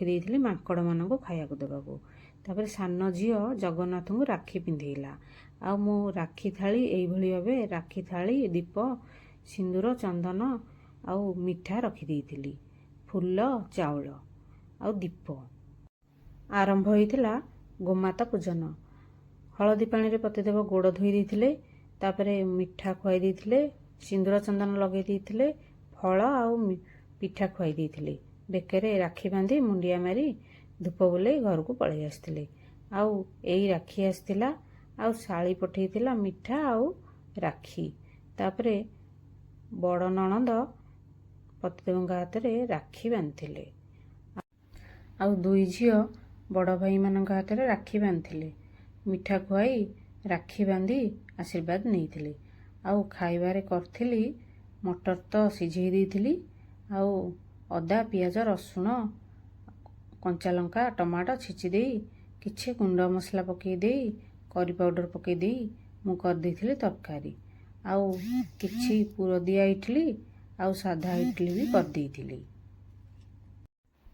ରଖିଦେଇଥିଲି ମାଙ୍କଡ଼ମାନଙ୍କୁ ଖାଇବାକୁ ଦେବାକୁ। ତାପରେ ସାନ ଝିଅ ଜଗନ୍ନାଥଙ୍କୁ ରାକ୍ଷୀ ପିନ୍ଧେଇଲା। ଆଉ ମୁଁ ରାକ୍ଷୀ ଥାଳି ଏଇଭଳି ଭାବେ ରାକ୍ଷୀ ଥାଳି, ଦୀପ, ସିନ୍ଦୁର, ଚନ୍ଦନ ଆଉ ମିଠା ରଖିଦେଇଥିଲି, ଫୁଲ, ଚାଉଳ ଆଉ ଦୀପ। ଆରମ୍ଭ ହୋଇଥିଲା ଗୋମାତା ପୂଜନ। ହଳଦୀ ପାଣିରେ ପତିଦେବ ଗୋଡ଼ ଧୋଇ ଦେଇଥିଲେ, ତାପରେ ମିଠା ଖୁଆଇ ଦେଇଥିଲେ, ସିନ୍ଦୁର ଚନ୍ଦନ ଲଗାଇ ଦେଇଥିଲେ, ଫଳ ଆଉ ପିଠା ଖୁଆଇ ଦେଇଥିଲେ। ବେକରେ ରାକ୍ଷୀ ବାନ୍ଧି ମୁଣ୍ଡିଆ ମାରି ଧୂପ ବୁଲେଇ ଘରକୁ ପଳେଇ ଆସିଥିଲେ। ଆଉ ଏଇ ରାକ୍ଷୀ ଆସିଥିଲା, ଆଉ ଶାଳୀ ପଠେଇଥିଲା ମିଠା ଆଉ ରାକ୍ଷୀ। ତାପରେ ବଡ଼ ନଣନ୍ଦ ପତିଦେବଙ୍କ ହାତରେ ରାକ୍ଷୀ ବାନ୍ଧିଥିଲେ। ଆଉ ଦୁଇ ଝିଅ ବଡ଼ ଭାଇମାନଙ୍କ ହାତରେ ରାକ୍ଷୀ ବାନ୍ଧିଥିଲେ। ମିଠା ଖୁଆଇ ରାକ୍ଷୀ ବାନ୍ଧି ଆଶୀର୍ବାଦ ନେଇଥିଲେ। ଆଉ ଖାଇବାରେ କରିଥିଲି ମଟର ତ ସିଝେଇ ଦେଇଥିଲି, ଆଉ ଅଦା, ପିଆଜ, ରସୁଣ, କଞ୍ଚାଲଙ୍କା, ଟମାଟୋ ଛେଚି ଦେଇ କିଛି ଗୁଣ୍ଡ ମସଲା ପକାଇ ଦେଇ କରି ପାଉଡ଼ର ପକାଇ ଦେଇ ମୁଁ କରିଦେଇଥିଲି ତରକାରୀ। ଆଉ କିଛି ପୁର ଦିଆ ଇଟିଲି ଆଉ ସାଧା ଇଟିଲି ବି କରିଦେଇଥିଲି।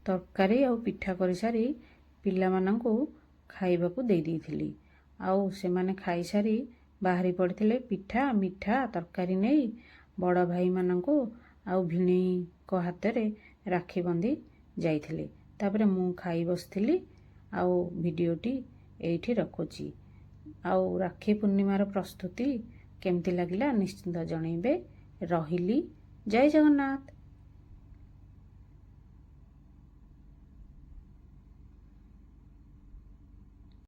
ତରକାରୀ ଆଉ ପିଠା କରିସାରି ପିଲାମାନଙ୍କୁ ଖାଇବାକୁ ଦେଇ ଦେଇଥିଲି। ଆଉ ସେମାନେ ଖାଇସାରି ବାହାରି ପଡ଼ିଥିଲେ ପିଠା, ମିଠା, ତରକାରୀ ନେଇ ବଡ଼ ଭାଇମାନଙ୍କୁ ଆଉ ଭିଣେଇଙ୍କ ହାତରେ ରାକ୍ଷୀ ବାନ୍ଧି ଯାଇଥିଲେ। ତାପରେ ମୁଁ ଖାଇ ବସିଥିଲି। ଆଉ ଭିଡ଼ିଓଟି ଏଇଠି ରଖୁଛି। ଆଉ ରାକ୍ଷୀ ପୂର୍ଣ୍ଣିମାର ପ୍ରସ୍ତୁତି କେମିତି ଲାଗିଲା ନିଶ୍ଚିନ୍ତ ଜଣେଇବେ। ରହିଲି। ଜୟ ଜଗନ୍ନାଥ।